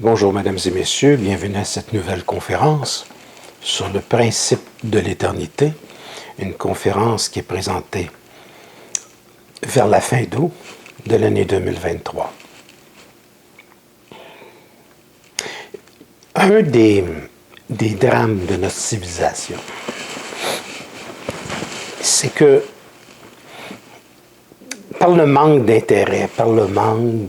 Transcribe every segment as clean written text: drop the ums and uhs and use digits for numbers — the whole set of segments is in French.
Bonjour mesdames et messieurs, bienvenue à cette nouvelle conférence sur le principe de l'éternité, une conférence qui est présentée vers la fin d'août de l'année 2023. Un des drames de notre civilisation, c'est que par le manque d'intérêt, par le manque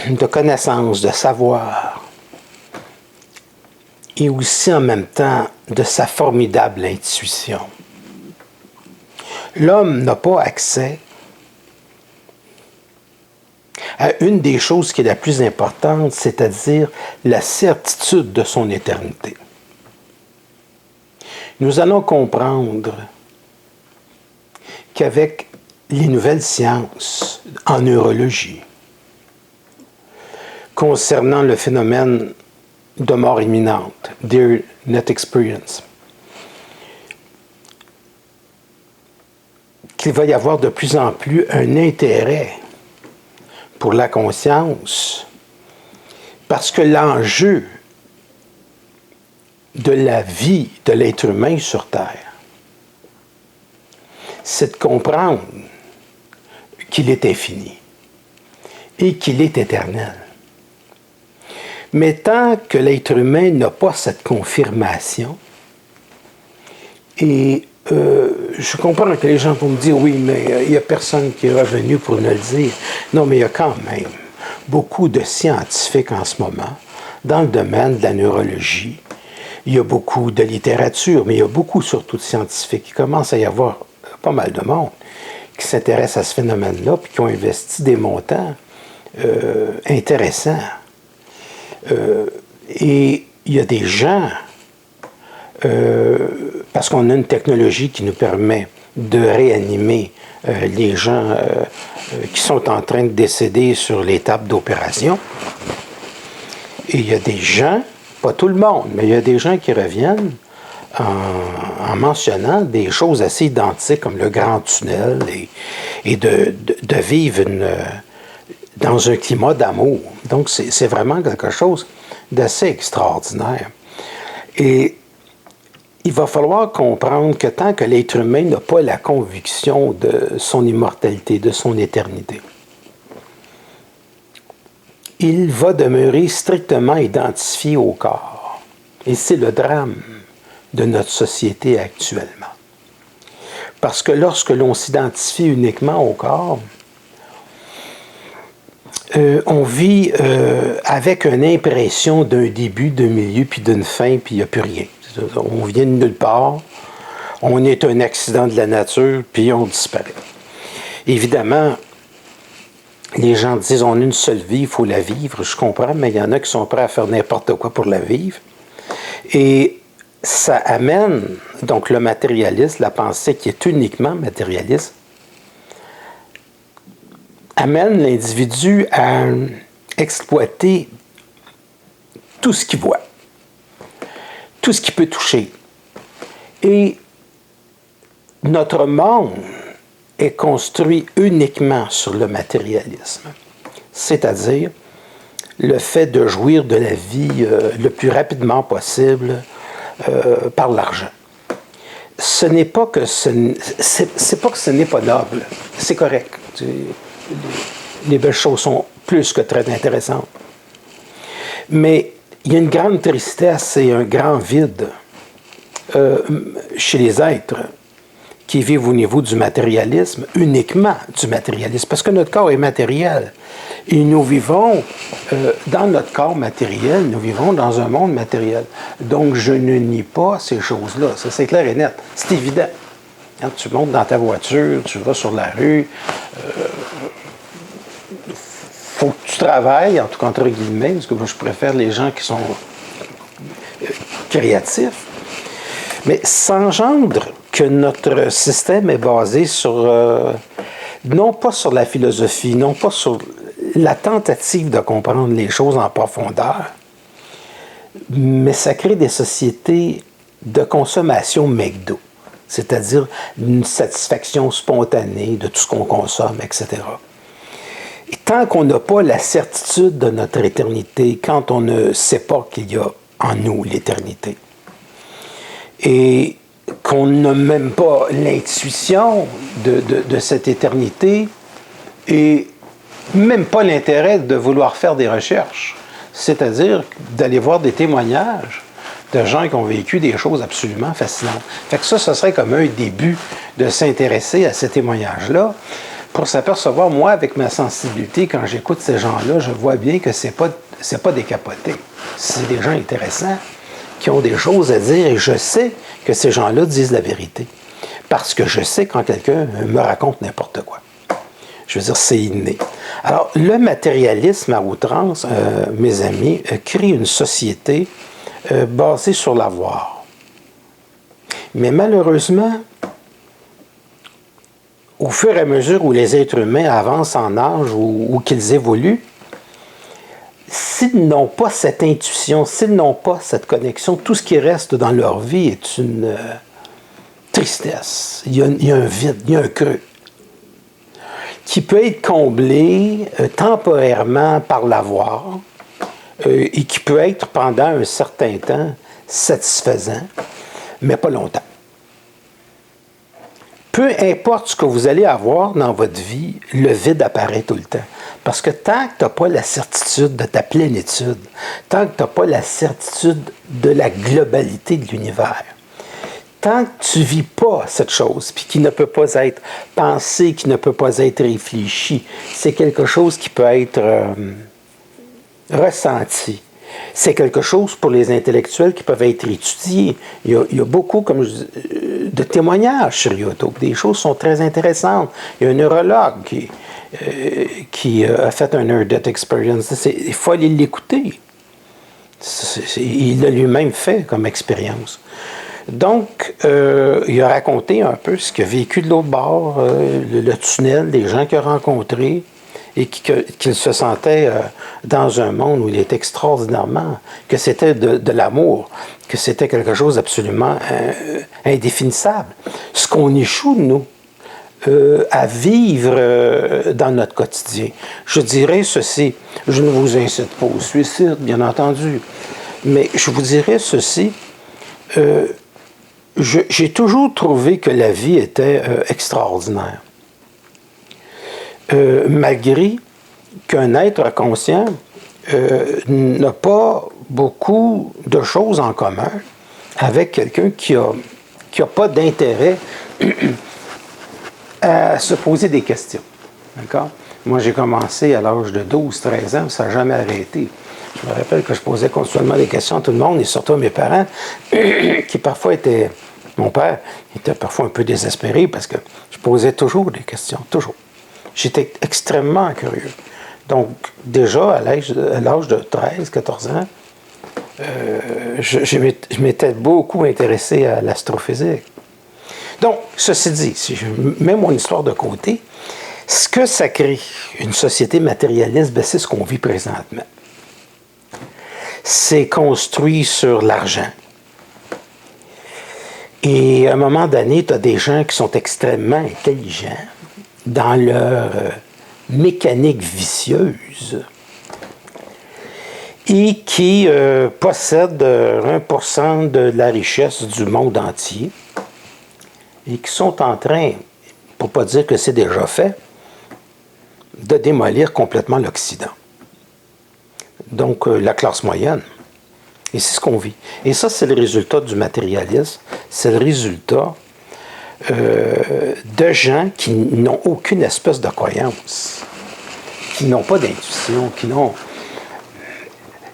de connaissances, de savoir, et aussi en même temps de sa formidable intuition, l'homme n'a pas accès à une des choses qui est la plus importante, c'est-à-dire la certitude de son éternité. Nous allons comprendre qu'avec les nouvelles sciences en neurologie, concernant le phénomène de mort imminente, Near Death Experience, qu'il va y avoir de plus en plus un intérêt pour la conscience, parce que l'enjeu de la vie de l'être humain sur Terre, c'est de comprendre qu'il est infini et qu'il est éternel. Mais tant que l'être humain n'a pas cette confirmation, et je comprends que les gens vont me dire, oui, mais il n'y a personne qui est revenu pour nous le dire. Non, mais il y a quand même beaucoup de scientifiques en ce moment, dans le domaine de la neurologie. Il y a beaucoup de littérature, mais il y a beaucoup surtout de scientifiques. Il commence à y avoir pas mal de monde qui s'intéressent à ce phénomène-là, puis qui ont investi des montants intéressants. Et il y a des gens, parce qu'on a une technologie qui nous permet de réanimer les gens qui sont en train de décéder sur les tables d'opération. Et il y a des gens, pas tout le monde, mais il y a des gens qui reviennent en mentionnant des choses assez identiques comme le grand tunnel et de vivre dans un climat d'amour. Donc, c'est vraiment quelque chose d'assez extraordinaire. Et il va falloir comprendre que tant que l'être humain n'a pas la conviction de son immortalité, de son éternité, il va demeurer strictement identifié au corps. Et c'est le drame de notre société actuellement. Parce que lorsque l'on s'identifie uniquement au corps, on vit avec une impression d'un début, d'un milieu, puis d'une fin, puis il n'y a plus rien. On vient de nulle part, on est un accident de la nature, puis on disparaît. Évidemment, les gens disent, on a une seule vie, il faut la vivre. Je comprends, mais il y en a qui sont prêts à faire n'importe quoi pour la vivre. Et ça amène, donc le matérialisme, la pensée qui est uniquement matérialiste, amène l'individu à exploiter tout ce qu'il voit, tout ce qu'il peut toucher. Et notre monde est construit uniquement sur le matérialisme, c'est-à-dire le fait de jouir de la vie le plus rapidement possible par l'argent. Ce n'est pas que c'est pas que ce n'est pas noble, c'est correct. Les belles choses sont plus que très intéressantes. Mais il y a une grande tristesse et un grand vide chez les êtres qui vivent au niveau du matérialisme, uniquement du matérialisme, parce que notre corps est matériel. Et nous vivons dans notre corps matériel, nous vivons dans un monde matériel. Donc, je ne nie pas ces choses-là. Ça, c'est clair et net. C'est évident. Quand tu montes dans ta voiture, tu vas sur la rue, faut que tu travailles, en tout cas entre guillemets, parce que moi, je préfère les gens qui sont créatifs. Mais ça engendre que notre système est basé sur, non pas sur la philosophie, non pas sur la tentative de comprendre les choses en profondeur, mais ça crée des sociétés de consommation McDo, c'est-à-dire une satisfaction spontanée de tout ce qu'on consomme, etc. Et tant qu'on n'a pas la certitude de notre éternité, quand on ne sait pas qu'il y a en nous l'éternité, et qu'on n'a même pas l'intuition de cette éternité, et même pas l'intérêt de vouloir faire des recherches, c'est-à-dire d'aller voir des témoignages de gens qui ont vécu des choses absolument fascinantes. Fait que ça serait comme un début de s'intéresser à ces témoignages-là, pour s'apercevoir, moi, avec ma sensibilité, quand j'écoute ces gens-là, je vois bien que c'est pas des capotés. C'est des gens intéressants qui ont des choses à dire, et je sais que ces gens-là disent la vérité. Parce que je sais quand quelqu'un me raconte n'importe quoi. Je veux dire, c'est inné. Alors, le matérialisme à outrance, mes amis, crée une société basée sur l'avoir. Mais malheureusement, au fur et à mesure où les êtres humains avancent en âge ou qu'ils évoluent, s'ils n'ont pas cette intuition, s'ils n'ont pas cette connexion, tout ce qui reste dans leur vie est une tristesse. Il y a un vide, il y a un creux qui peut être comblé temporairement par l'avoir et qui peut être pendant un certain temps satisfaisant, mais pas longtemps. Peu importe ce que vous allez avoir dans votre vie, le vide apparaît tout le temps. Parce que tant que tu n'as pas la certitude de ta plénitude, tant que tu n'as pas la certitude de la globalité de l'univers, tant que tu ne vis pas cette chose, puis qui ne peut pas être pensée, qui ne peut pas être réfléchie, c'est quelque chose qui peut être ressenti. C'est quelque chose pour les intellectuels qui peuvent être étudiés. Il y a beaucoup de témoignages sur YouTube. Des choses sont très intéressantes. Il y a un neurologue qui a fait un Near-Death Experience. Il faut aller l'écouter. Il l'a lui-même fait comme expérience. Donc, il a raconté un peu ce qu'il a vécu de l'autre bord, le tunnel, les gens qu'il a rencontrés, et qu'il se sentait dans un monde où il était extraordinairement, que c'était de l'amour, que c'était quelque chose d'absolument indéfinissable. Ce qu'on échoue, nous, à vivre dans notre quotidien. Je dirais ceci, je ne vous incite pas au suicide, bien entendu, mais je vous dirais ceci, j'ai toujours trouvé que la vie était extraordinaire. Malgré qu'un être conscient n'a pas beaucoup de choses en commun avec quelqu'un qui a pas d'intérêt à se poser des questions. D'accord? Moi, j'ai commencé à l'âge de 12-13 ans, ça n'a jamais arrêté. Je me rappelle que je posais continuellement des questions à tout le monde, et surtout à mes parents, qui parfois étaient... Mon père était parfois un peu désespéré parce que je posais toujours des questions, toujours. J'étais extrêmement curieux. Donc, déjà, à l'âge de 13-14 ans, je m'étais beaucoup intéressé à l'astrophysique. Donc, ceci dit, si je mets mon histoire de côté, ce que ça crée, une société matérialiste, ben, c'est ce qu'on vit présentement. C'est construit sur l'argent. Et à un moment donné, tu as des gens qui sont extrêmement intelligents dans leur mécanique vicieuse et qui possèdent 1% de la richesse du monde entier et qui sont en train, pour ne pas dire que c'est déjà fait, de démolir complètement l'Occident. Donc, la classe moyenne. Et c'est ce qu'on vit. Et ça, c'est le résultat du matérialisme. C'est le résultat de gens qui n'ont aucune espèce de croyance, qui n'ont pas d'intuition,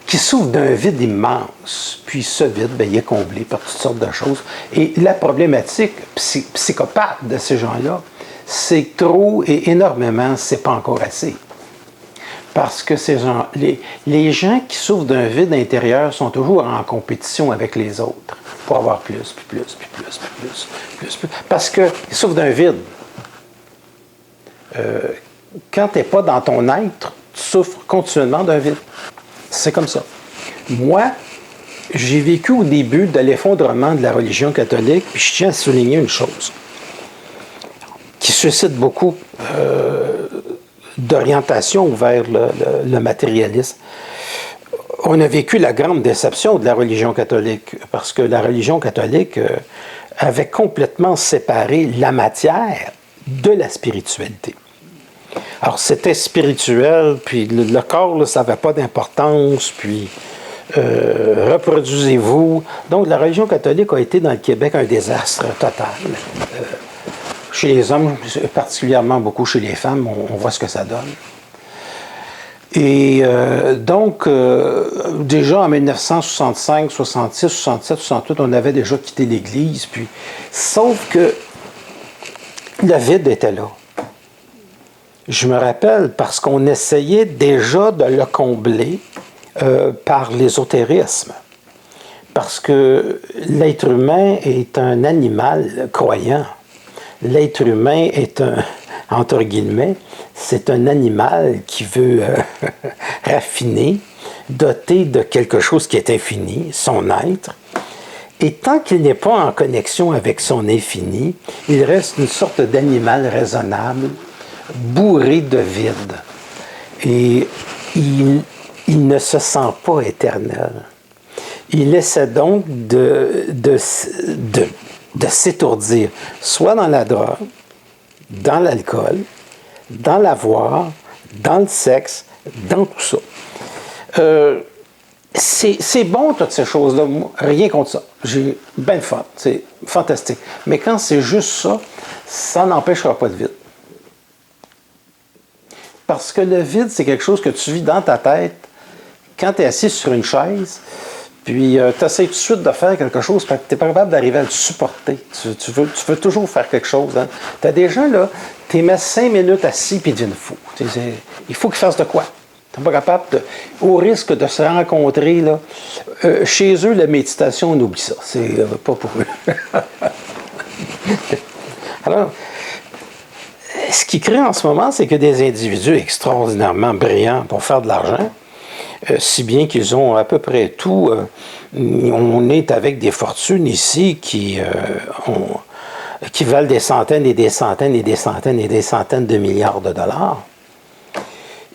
qui souffrent d'un vide immense. Puis ce vide, ben, il est comblé par toutes sortes de choses. Et la problématique psychopathe de ces gens-là, c'est que trop et énormément, c'est pas encore assez. Parce que les gens qui souffrent d'un vide intérieur sont toujours en compétition avec les autres pour avoir plus. Parce qu'ils souffrent d'un vide. Quand tu n'es pas dans ton être, tu souffres continuellement d'un vide. C'est comme ça. Moi, j'ai vécu au début de l'effondrement de la religion catholique, puis je tiens à souligner une chose qui suscite beaucoup d'orientation vers le matérialisme. On a vécu la grande déception de la religion catholique, parce que la religion catholique avait complètement séparé la matière de la spiritualité. Alors, c'était spirituel, puis le corps, là, ça n'avait pas d'importance, puis reproduisez-vous. Donc, la religion catholique a été dans le Québec un désastre total. Chez les hommes, particulièrement beaucoup chez les femmes, on voit ce que ça donne. Et donc, déjà en 1965, 66, 67, 68, on avait déjà quitté l'Église, puis, sauf que le vide était là. Je me rappelle parce qu'on essayait déjà de le combler par l'ésotérisme. Parce que l'être humain est un animal croyant. L'être humain est un, entre guillemets, c'est un animal qui veut raffiner, doté de quelque chose qui est infini, son être. Et tant qu'il n'est pas en connexion avec son infini, il reste une sorte d'animal raisonnable, bourré de vide. Et il ne se sent pas éternel. Il essaie donc de s'étourdir, soit dans la drogue, dans l'alcool, dans l'avoir, dans le sexe, dans tout ça. C'est bon, toutes ces choses-là. Rien contre ça. J'ai bien le fun. C'est fantastique. Mais quand c'est juste ça, ça n'empêchera pas le vide. Parce que le vide, c'est quelque chose que tu vis dans ta tête quand tu es assis sur une chaise, puis tu essaies tout de suite de faire quelque chose, parce que tu n'es pas capable d'arriver à le supporter. Tu veux toujours faire quelque chose. Hein? Tu as des gens, là, tu les mets 5 minutes assis, puis ils deviennent fous. Il faut qu'ils fassent de quoi? Tu n'es pas capable, au risque de se rencontrer, là, chez eux, la méditation, on oublie ça. C'est pas pour eux. Alors, ce qui crée en ce moment, c'est que des individus extraordinairement brillants pour faire de l'argent, si bien qu'ils ont à peu près tout. On est avec des fortunes ici qui valent des centaines et des centaines et des centaines et des centaines de milliards de dollars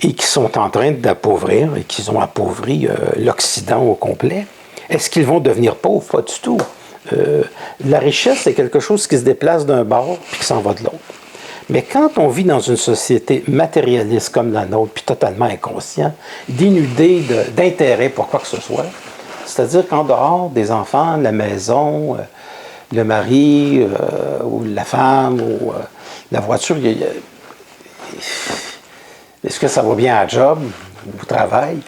et qui sont en train d'appauvrir et qui ont appauvri l'Occident au complet. Est-ce qu'ils vont devenir pauvres? Pas du tout. La richesse, c'est quelque chose qui se déplace d'un bord puis qui s'en va de l'autre. Mais quand on vit dans une société matérialiste comme la nôtre, puis totalement inconscient, dénudé d'intérêt pour quoi que ce soit, c'est-à-dire qu'en dehors des enfants, la maison, le mari, ou la femme, ou la voiture, est-ce que ça va bien à la job, au travail?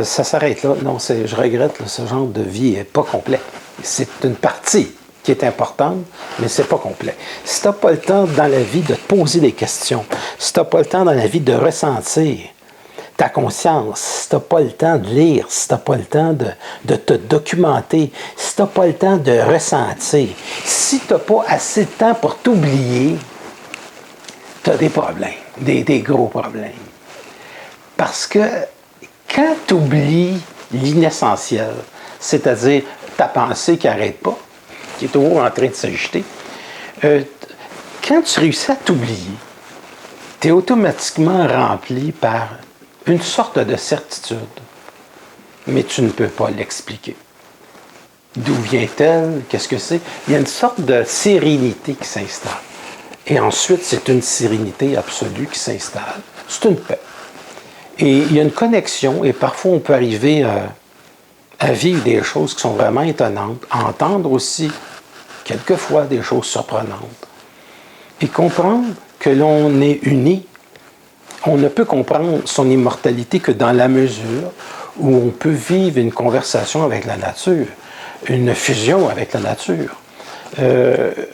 Ça s'arrête là. Non, je regrette, là, ce genre de vie n'est pas complet. C'est une partie qui est importante, mais c'est pas complet. Si tu n'as pas le temps dans la vie de te poser des questions, si tu n'as pas le temps dans la vie de ressentir ta conscience, si tu n'as pas le temps de lire, si tu n'as pas le temps de te documenter, si tu n'as pas le temps de ressentir, si tu n'as pas assez de temps pour t'oublier, tu as des problèmes, des gros problèmes. Parce que quand tu oublies l'inessentiel, c'est-à-dire ta pensée qui n'arrête pas, qui est toujours en train de s'agiter, quand tu réussis à t'oublier, tu es automatiquement rempli par une sorte de certitude, mais tu ne peux pas l'expliquer. D'où vient-elle? Qu'est-ce que c'est? Il y a une sorte de sérénité qui s'installe. Et ensuite, c'est une sérénité absolue qui s'installe. C'est une paix. Et il y a une connexion, et parfois on peut arriver à vivre des choses qui sont vraiment étonnantes, à entendre aussi quelquefois des choses surprenantes, et comprendre que l'on est uni. On ne peut comprendre son immortalité que dans la mesure où on peut vivre une conversation avec la nature, une fusion avec la nature.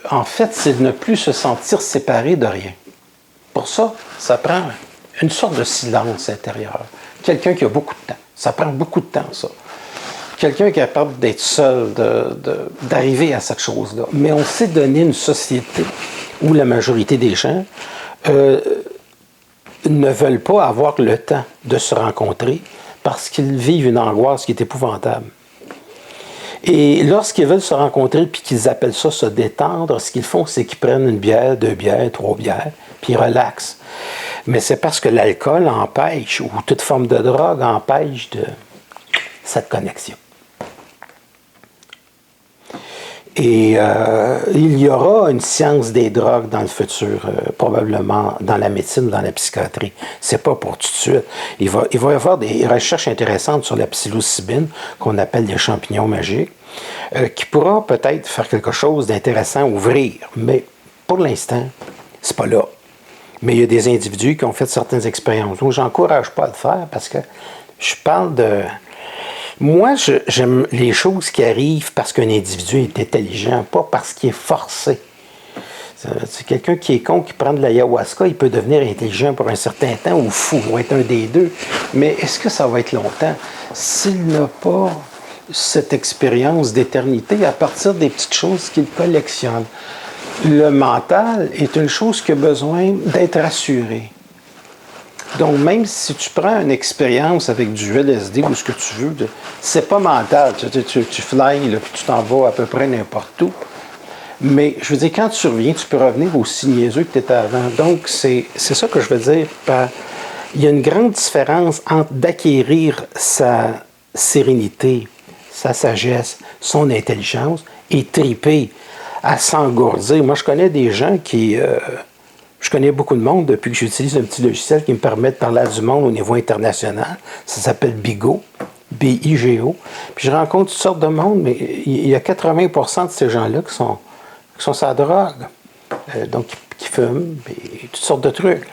En fait, c'est de ne plus se sentir séparé de rien. Pour ça, ça prend une sorte de silence intérieur. Quelqu'un qui a beaucoup de temps. Ça prend beaucoup de temps, ça. Quelqu'un qui est capable d'être seul, d'arriver à cette chose-là. Mais on s'est donné une société où la majorité des gens ne veulent pas avoir le temps de se rencontrer parce qu'ils vivent une angoisse qui est épouvantable. Et lorsqu'ils veulent se rencontrer puis qu'ils appellent ça se détendre, ce qu'ils font, c'est qu'ils prennent une bière, 2 bières, 3 bières, puis ils relaxent. Mais c'est parce que l'alcool empêche, ou toute forme de drogue empêche cette connexion. Et il y aura une science des drogues dans le futur, probablement dans la médecine, dans la psychiatrie. C'est pas pour tout de suite. Il va y avoir des recherches intéressantes sur la psilocybine, qu'on appelle les champignons magiques, qui pourra peut-être faire quelque chose d'intéressant, ouvrir. Mais pour l'instant, c'est pas là. Mais il y a des individus qui ont fait certaines expériences. Donc, j'encourage pas à le faire parce que je parle de... Moi, j'aime les choses qui arrivent parce qu'un individu est intelligent, pas parce qu'il est forcé. C'est quelqu'un qui est con, qui prend de l'ayahuasca, il peut devenir intelligent pour un certain temps ou fou, ou être un des deux. Mais est-ce que ça va être longtemps? S'il n'a pas cette expérience d'éternité à partir des petites choses qu'il collectionne. Le mental est une chose qui a besoin d'être assurée. Donc, même si tu prends une expérience avec du LSD ou ce que tu veux, c'est pas mental. Tu flyes, là, puis tu t'en vas à peu près n'importe où. Mais, je veux dire, quand tu reviens, tu peux revenir aussi niaiseux que tu étais avant. Donc, c'est ça que je veux dire par... Il y a une grande différence entre d'acquérir sa sérénité, sa sagesse, son intelligence et triper à s'engourdir. Moi, je connais des gens qui... Je connais beaucoup de monde depuis que j'utilise un petit logiciel qui me permet de parler à du monde au niveau international. Ça s'appelle Bigo, B-I-G-O. Puis je rencontre toutes sortes de monde, mais il y a 80% de ces gens-là qui sont sur la drogue. Donc, qui fument, et toutes sortes de trucs.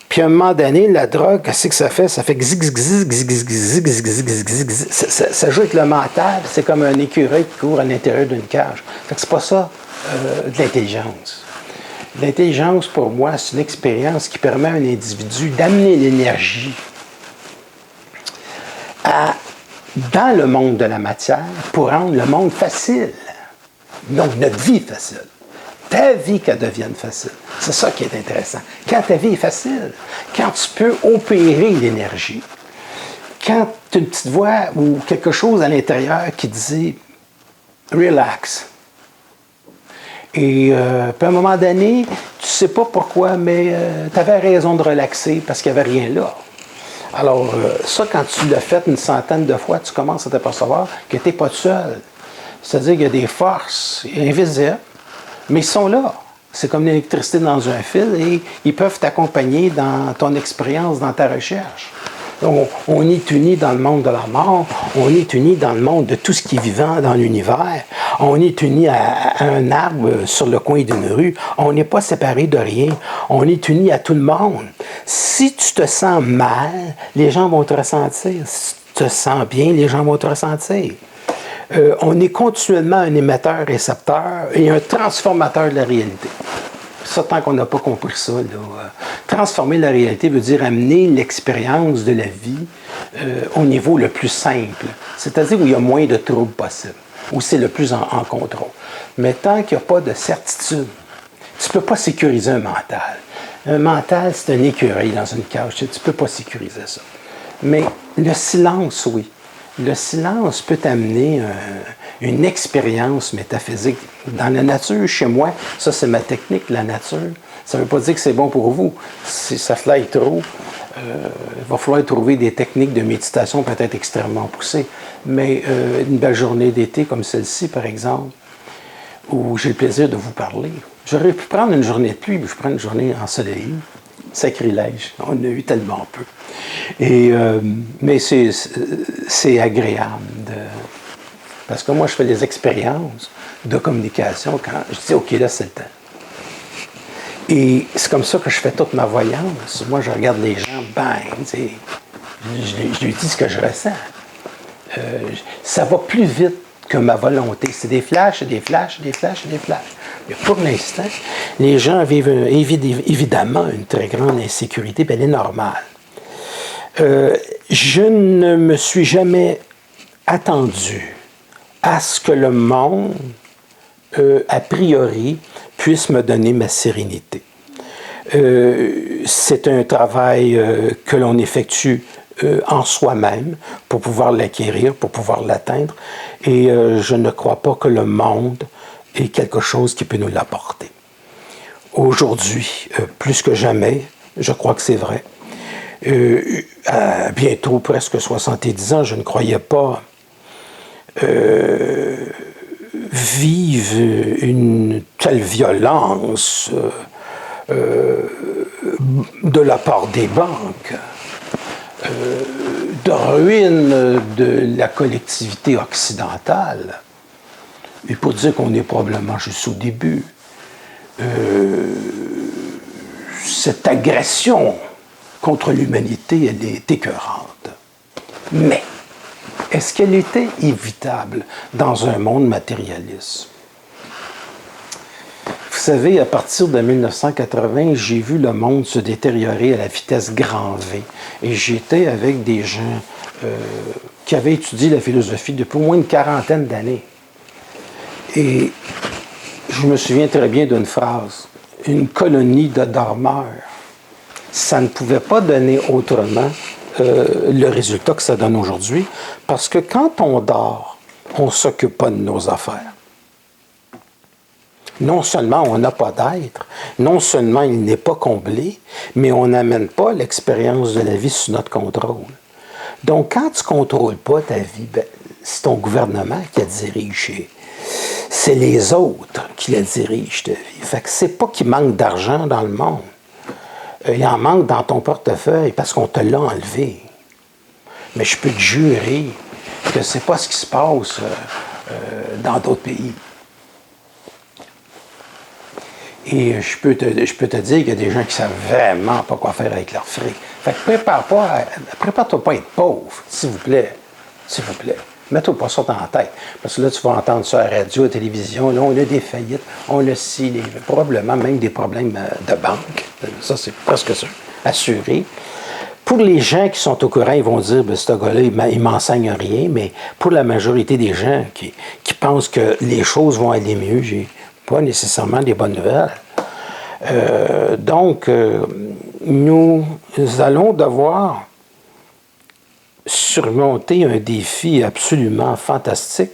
Puis à un moment donné, la drogue, qu'est-ce que ça fait? Ça fait ça joue avec le mental. C'est comme un écureuil qui court à l'intérieur d'une cage. Fait que c'est pas ça de l'intelligence. L'intelligence, pour moi, c'est une expérience qui permet à un individu d'amener l'énergie dans le monde de la matière pour rendre le monde facile. Donc, notre vie facile. Ta vie qu'elle devienne facile. C'est ça qui est intéressant. Quand ta vie est facile, quand tu peux opérer l'énergie, quand tu as une petite voix ou quelque chose à l'intérieur qui dit « relax », et puis à un moment donné, tu ne sais pas pourquoi, mais tu avais raison de relaxer parce qu'il n'y avait rien là. Alors, ça, quand tu l'as fait une centaine de fois, tu commences à t'apercevoir que tu n'es pas tout seul. C'est-à-dire qu'il y a des forces invisibles, mais ils sont là. C'est comme l'électricité dans un fil et ils peuvent t'accompagner dans ton expérience, dans ta recherche. Donc, on est unis dans le monde de la mort, on est unis dans le monde de tout ce qui est vivant dans l'univers, on est unis à un arbre sur le coin d'une rue, on n'est pas séparés de rien, on est unis à tout le monde. Si tu te sens mal, les gens vont te ressentir. Si tu te sens bien, les gens vont te ressentir. On est continuellement un émetteur-récepteur et un transformateur de la réalité. Ça, tant qu'on n'a pas compris ça, là, transformer la réalité veut dire amener l'expérience de la vie au niveau le plus simple, c'est-à-dire où il y a moins de troubles possibles, où c'est le plus en contrôle. Mais tant qu'il n'y a pas de certitude, tu ne peux pas sécuriser un mental. Un mental, c'est un écureuil dans une cage, tu ne peux pas sécuriser ça. Mais le silence, oui. Le silence peut t'amener une expérience métaphysique. Dans la nature, chez moi, ça c'est ma technique, la nature. Ça ne veut pas dire que c'est bon pour vous. Si ça fly trop, il va falloir trouver des techniques de méditation peut-être extrêmement poussées. Mais une belle journée d'été comme celle-ci, par exemple, où j'ai le plaisir de vous parler. J'aurais pu prendre une journée de pluie, mais je prends une journée ensoleillée. Sacrilège. On en a eu tellement peu. Et, mais c'est agréable. Parce que moi, je fais des expériences de communication quand je dis « OK, là, c'est le temps ». Et c'est comme ça que je fais toute ma voyance. Moi, je regarde les gens, bang, je lui dis ce que je ressens. Ça va plus vite que ma volonté. C'est des flashs, des flashs, des flashs, des flashs. Mais pour l'instant, les gens vivent évidemment une très grande insécurité, puis elle est normale. Je ne me suis jamais attendu à ce que le monde, a priori, puisse me donner ma sérénité. C'est un travail que l'on effectue en soi-même pour pouvoir l'acquérir, pour pouvoir l'atteindre, et je ne crois pas que le monde est quelque chose qui peut nous l'apporter. Aujourd'hui, plus que jamais, Je crois que c'est vrai. À bientôt presque 70 ans, je ne croyais pas vivre une telle violence de la part des banques, de ruine de la collectivité occidentale. Et pour dire qu'on est probablement juste au début, cette agression contre l'humanité, elle est écœurante. Mais, est-ce qu'elle était évitable dans un monde matérialiste? Vous savez, à partir de 1980, j'ai vu le monde se détériorer à la vitesse grand V. Et j'étais avec des gens qui avaient étudié la philosophie depuis au moins une quarantaine d'années. Et je me souviens très bien d'une phrase. Une colonie de dormeurs, ça ne pouvait pas donner autrement le résultat que ça donne aujourd'hui, parce que quand on dort, on ne s'occupe pas de nos affaires. Non seulement on n'a pas d'être, non seulement il n'est pas comblé, mais on n'amène pas l'expérience de la vie sous notre contrôle. Donc, quand tu ne contrôles pas ta vie, ben, c'est ton gouvernement qui la dirige. C'est les autres qui la dirigent, ta vie. Fait que c'est pas qu'il manque d'argent dans le monde. Il en manque dans ton portefeuille parce qu'on te l'a enlevé. Mais je peux te jurer que c'est pas ce qui se passe dans d'autres pays. Et je peux te dire qu'il y a des gens qui savent vraiment pas quoi faire avec leurs frais. Fait que prépare-toi pas à être pauvre, s'il vous plaît. S'il vous plaît. Mets-toi pas ça dans la tête. Parce que là, tu vas entendre ça à la radio, à la télévision. Là, on a des faillites, on a probablement même des problèmes de banque. Ça, c'est presque sûr. Assuré. Pour les gens qui sont au courant, ils vont dire, ben, ce gars-là, il m'enseigne rien. Mais pour la majorité des gens qui pensent que les choses vont aller mieux, j'ai pas nécessairement des bonnes nouvelles. Donc, nous allons devoir surmonter un défi absolument fantastique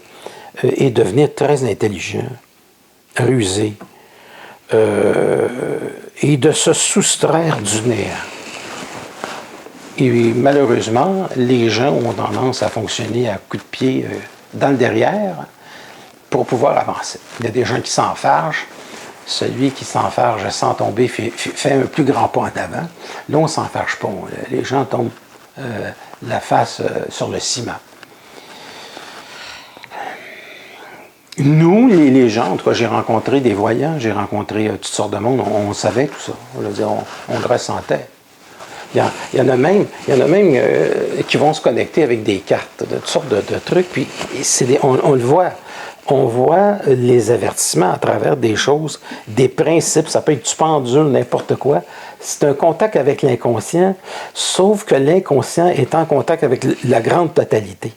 et devenir très intelligent, rusé, et de se soustraire du néant. Et malheureusement, les gens ont tendance à fonctionner à coups de pied dans le derrière pour pouvoir avancer. Il y a des gens qui s'enfargent. Celui qui s'enfarge sans tomber fait un plus grand pas en avant. Là, on ne s'enfarge pas. Les gens tombent la face sur le ciment. Nous, les gens, en tout cas, j'ai rencontré des voyants, j'ai rencontré toutes sortes de monde, on savait tout ça. On le ressentait. Il y en a même qui vont se connecter avec des cartes, de toutes sortes de trucs, puis on le voit. On voit les avertissements à travers des choses, des principes, ça peut être du pendule, n'importe quoi. C'est un contact avec l'inconscient, sauf que l'inconscient est en contact avec la grande totalité.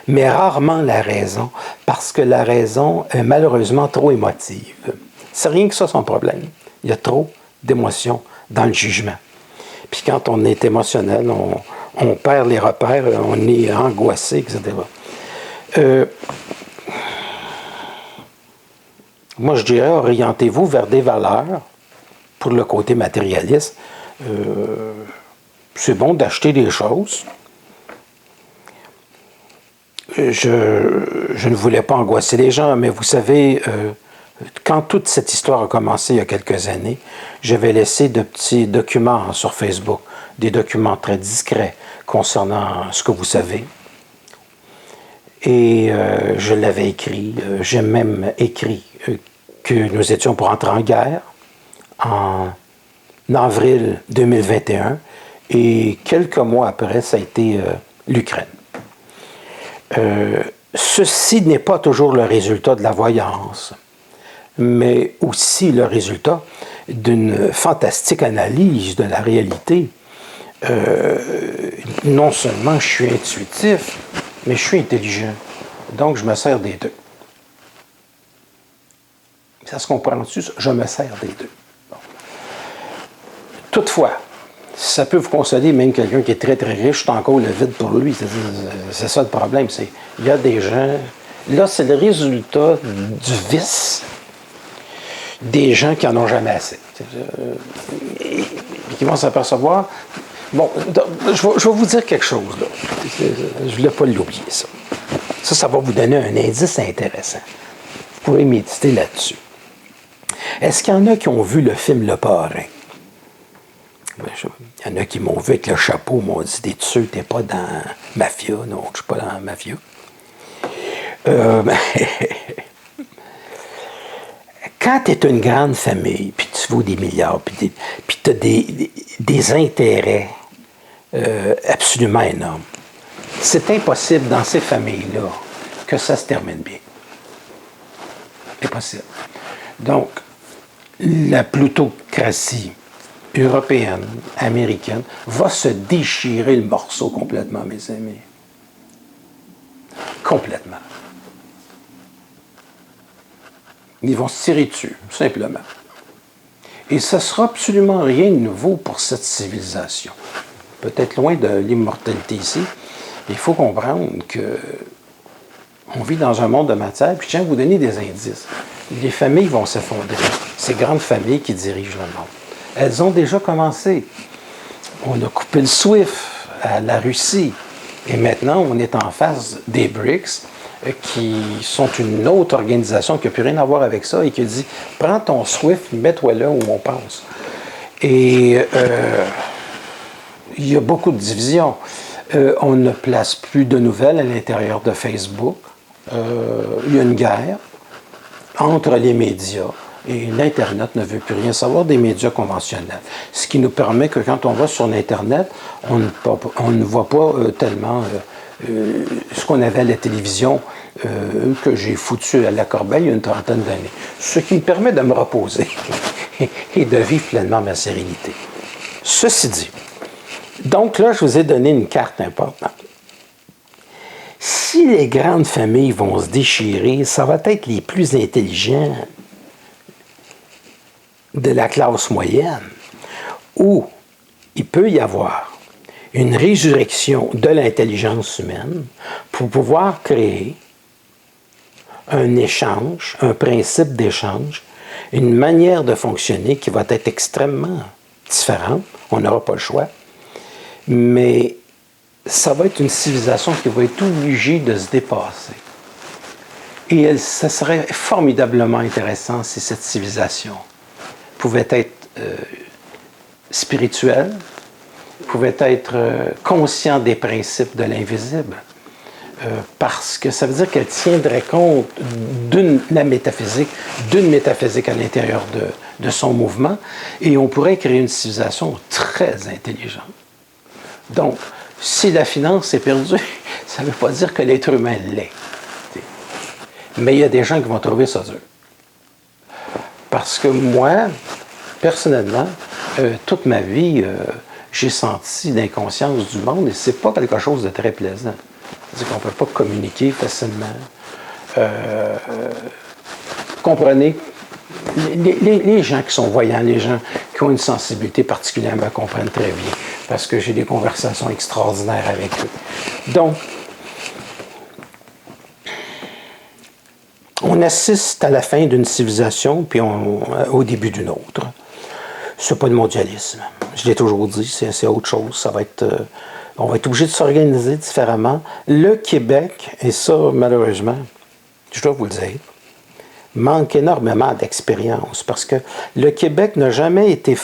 Mais rarement la raison, parce que la raison est malheureusement trop émotive. C'est rien que ça son problème. Il y a trop d'émotions dans le jugement. Puis quand on est émotionnel, on perd les repères, on est angoissé, etc. Moi, je dirais, orientez-vous vers des valeurs pour le côté matérialiste. C'est bon d'acheter des choses. Je ne voulais pas angoisser les gens, mais vous savez, quand toute cette histoire a commencé il y a quelques années, j'avais laissé de petits documents sur Facebook, des documents très discrets concernant ce que vous savez. Et je l'avais écrit, j'ai même écrit que nous étions pour entrer en guerre en avril 2021 et quelques mois après, ça a été l'Ukraine. Ceci n'est pas toujours le résultat de la voyance, mais aussi le résultat d'une fantastique analyse de la réalité. Non seulement je suis intuitif, mais je suis intelligent. Donc, je me sers des deux. Ça se comprend-tu? Je me sers des deux. Bon. Toutefois, ça peut vous consoler, même quelqu'un qui est très, très riche, c'est encore le vide pour lui. C'est ça le problème. Il y a des gens... Là, c'est le résultat du vice des gens qui n'en ont jamais assez. qu'ils vont s'apercevoir. Bon, je vais vous dire quelque chose, là. Je ne voulais pas l'oublier, ça. Ça va vous donner un indice intéressant. Vous pourrez méditer là-dessus. Est-ce qu'il y en a qui ont vu le film Le Parrain? Il y en a qui m'ont vu avec le chapeau, m'ont dit, t'es sûr, t'es pas dans Mafia? Non, je suis pas dans Mafia. Quand tu es une grande famille, puis tu vaux des milliards, puis tu as des intérêts absolument énormes, c'est impossible dans ces familles-là que ça se termine bien. Impossible. Donc, la plutocratie européenne, américaine, va se déchirer le morceau complètement, mes amis. Complètement. Ils vont se tirer dessus, simplement. Et ce ne sera absolument rien de nouveau pour cette civilisation. Peut-être loin de l'immortalité ici, mais il faut comprendre qu'on vit dans un monde de matière, puis je tiens à vous donner des indices. Les familles vont s'effondrer. Ces grandes familles qui dirigent le monde. Elles ont déjà commencé. On a coupé le SWIFT à la Russie. Et maintenant, on est en face des BRICS, qui sont une autre organisation qui n'a plus rien à voir avec ça et qui dit « Prends ton SWIFT, mets-toi là où on pense. » Et il y a beaucoup de divisions. On ne place plus de nouvelles à l'intérieur de Facebook. Il y a une guerre entre les médias. Et l'Internet ne veut plus rien savoir des médias conventionnels. Ce qui nous permet que quand on va sur l'Internet, on ne voit pas tellement ce qu'on avait à la télévision que j'ai foutu à la corbeille il y a une trentaine d'années. Ce qui me permet de me reposer et de vivre pleinement ma sérénité. Ceci dit, donc là, je vous ai donné une carte importante. Si les grandes familles vont se déchirer, ça va être les plus intelligents de la classe moyenne, où il peut y avoir une résurrection de l'intelligence humaine pour pouvoir créer un échange, un principe d'échange, une manière de fonctionner qui va être extrêmement différente. On n'aura pas le choix. Mais ça va être une civilisation qui va être obligée de se dépasser. Et ça serait formidablement intéressant si cette civilisation pouvait être spirituelle, pouvait être conscient des principes de l'invisible, parce que ça veut dire qu'elle tiendrait compte d'une métaphysique à l'intérieur de son mouvement, et on pourrait créer une civilisation très intelligente. Donc, si la finance est perdue, ça ne veut pas dire que l'être humain l'est. Mais il y a des gens qui vont trouver ça dur. Parce que moi, personnellement, toute ma vie, j'ai senti l'inconscience du monde et ce n'est pas quelque chose de très plaisant. C'est-à-dire qu'on ne peut pas communiquer facilement. Comprenez, les gens qui sont voyants, les gens qui ont une sensibilité particulière me comprennent très bien parce que j'ai des conversations extraordinaires avec eux. Donc, on assiste à la fin d'une civilisation puis au début d'une autre. Ce n'est pas le mondialisme. Je l'ai toujours dit, c'est autre chose. Ça va être, on va être obligé de s'organiser différemment. Le Québec, et ça, malheureusement, je dois vous le dire, manque énormément d'expérience parce que le Québec n'a jamais été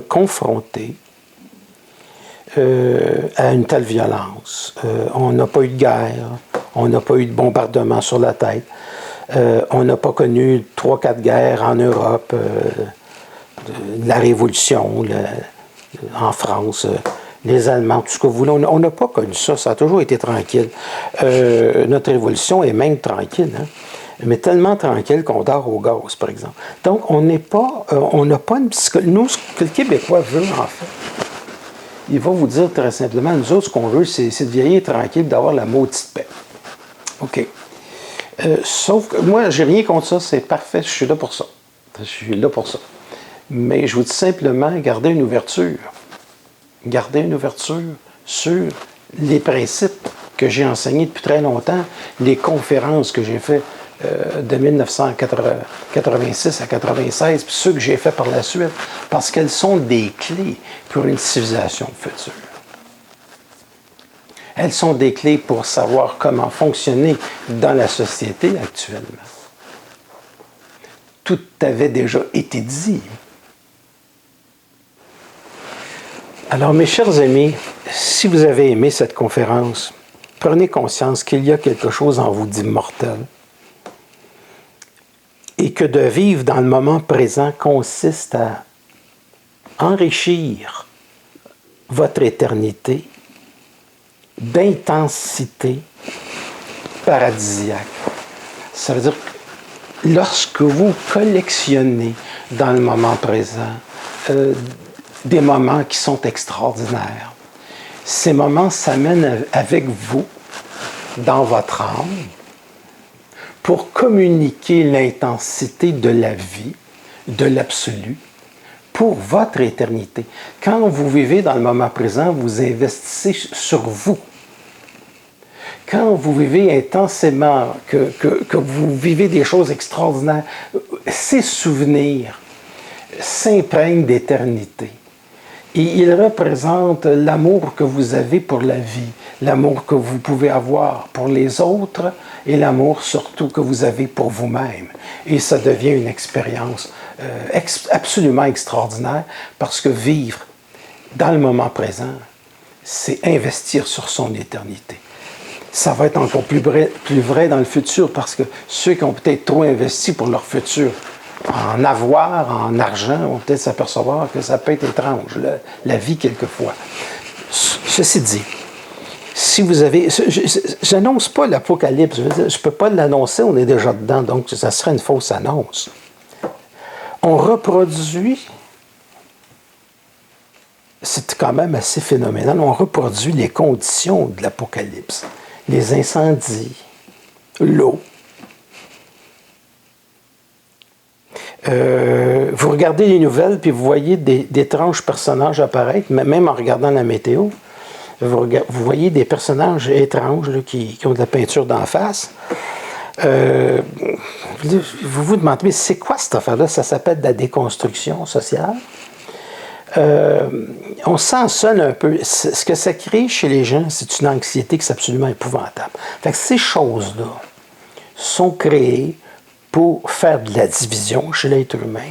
confronté à une telle violence. On n'a pas eu de guerre, on n'a pas eu de bombardement sur la tête, on n'a pas connu 3-4 guerres en Europe, la Révolution en France, les Allemands, tout ce que vous voulez. On n'a pas connu ça, ça a toujours été tranquille. Notre Révolution est même tranquille, hein? Mais tellement tranquille qu'on dort au gaz, par exemple. Donc, on n'a pas une psychologie. Nous, ce que le Québécois veut, en fait, il va vous dire très simplement, nous autres, ce qu'on veut, c'est de vieillir tranquille, d'avoir la maudite paix. OK. Sauf que moi, j'ai rien contre ça, c'est parfait, je suis là pour ça. Je suis là pour ça. Mais je vous dis simplement, gardez une ouverture. Gardez une ouverture sur les principes que j'ai enseignés depuis très longtemps, les conférences que j'ai faites de 1986 à 96, puis ceux que j'ai fait par la suite, parce qu'elles sont des clés pour une civilisation future. Elles sont des clés pour savoir comment fonctionner dans la société actuellement. Tout avait déjà été dit. Alors, mes chers amis, si vous avez aimé cette conférence, prenez conscience qu'il y a quelque chose en vous d'immortel et que de vivre dans le moment présent consiste à enrichir votre éternité d'intensité paradisiaque. Ça veut dire que lorsque vous collectionnez dans le moment présent des moments qui sont extraordinaires, ces moments s'amènent avec vous dans votre âme pour communiquer l'intensité de la vie, de l'absolu, pour votre éternité. Quand vous vivez dans le moment présent, vous investissez sur vous. Quand vous vivez intensément, que vous vivez des choses extraordinaires, ces souvenirs s'imprègnent d'éternité. Et ils représentent l'amour que vous avez pour la vie, l'amour que vous pouvez avoir pour les autres et l'amour surtout que vous avez pour vous-même. Et ça devient une expérience absolument extraordinaire parce que vivre dans le moment présent, c'est investir sur son éternité. Ça va être encore plus vrai dans le futur parce que ceux qui ont peut-être trop investi pour leur futur, en avoir, en argent, vont peut-être s'apercevoir que ça peut être étrange, la vie quelquefois. Ceci dit, si vous avez... J'annonce pas l'Apocalypse, je ne peux pas l'annoncer, on est déjà dedans, donc ça serait une fausse annonce. On reproduit, c'est quand même assez phénoménal, on reproduit les conditions de l'Apocalypse. Les incendies, l'eau. Vous regardez les nouvelles, puis vous voyez d'étranges personnages apparaître, même en regardant la météo. Vous voyez des personnages étranges là, qui ont de la peinture d'en face. Vous vous demandez, mais c'est quoi cette affaire-là? Ça s'appelle de la déconstruction sociale. On s'en un peu. Ce que ça crée chez les gens, c'est une anxiété qui est absolument épouvantable. Fait que ces choses-là sont créées pour faire de la division chez l'être humain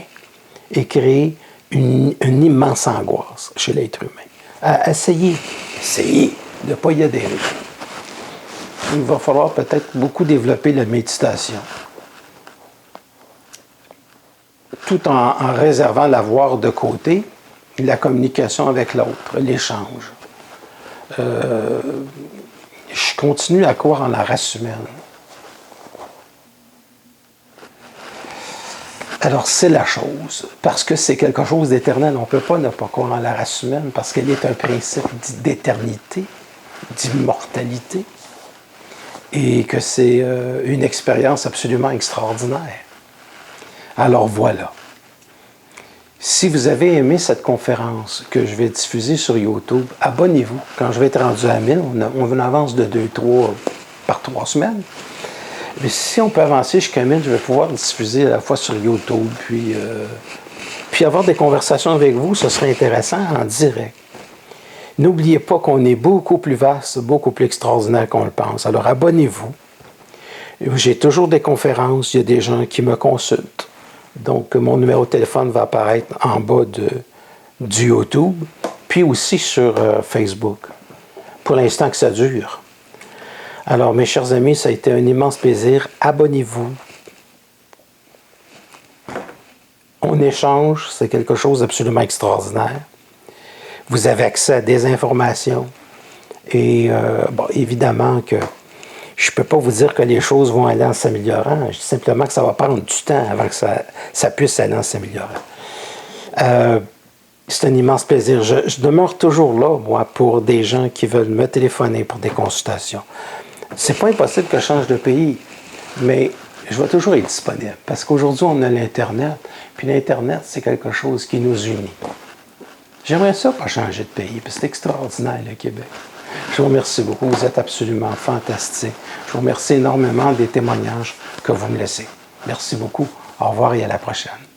et créer une immense angoisse chez l'être humain. Essayez de ne pas y adhérer. Il va falloir peut-être beaucoup développer la méditation, tout en réservant l'avoir de côté, la communication avec l'autre, l'échange. Je continue à croire en la race humaine. Alors, c'est la chose, parce que c'est quelque chose d'éternel. On ne peut pas ne pas croire en la race humaine, parce qu'elle est un principe d'éternité, d'immortalité, et que c'est une expérience absolument extraordinaire. Alors voilà. Si vous avez aimé cette conférence que je vais diffuser sur YouTube, abonnez-vous. Quand je vais être rendu à 1000, on avance de 2-3 par 3 semaines. Mais si on peut avancer jusqu'à 1000, je vais pouvoir diffuser à la fois sur YouTube, puis avoir des conversations avec vous, ce serait intéressant en direct. N'oubliez pas qu'on est beaucoup plus vaste, beaucoup plus extraordinaire qu'on le pense. Alors abonnez-vous. J'ai toujours des conférences, il y a des gens qui me consultent. Donc, mon numéro de téléphone va apparaître en bas du YouTube, puis aussi sur Facebook, pour l'instant que ça dure. Alors, mes chers amis, ça a été un immense plaisir. Abonnez-vous. On échange, c'est quelque chose d'absolument extraordinaire. Vous avez accès à des informations. Et, évidemment que je ne peux pas vous dire que les choses vont aller en s'améliorant. Je dis simplement que ça va prendre du temps avant que ça puisse aller en s'améliorant. C'est un immense plaisir. Je demeure toujours là, moi, pour des gens qui veulent me téléphoner pour des consultations. C'est pas impossible que je change de pays, mais je vais toujours être disponible. Parce qu'aujourd'hui, on a l'Internet. Puis l'Internet, c'est quelque chose qui nous unit. J'aimerais ça pas changer de pays, puis c'est extraordinaire, le Québec. Je vous remercie beaucoup. Vous êtes absolument fantastique. Je vous remercie énormément des témoignages que vous me laissez. Merci beaucoup. Au revoir et à la prochaine.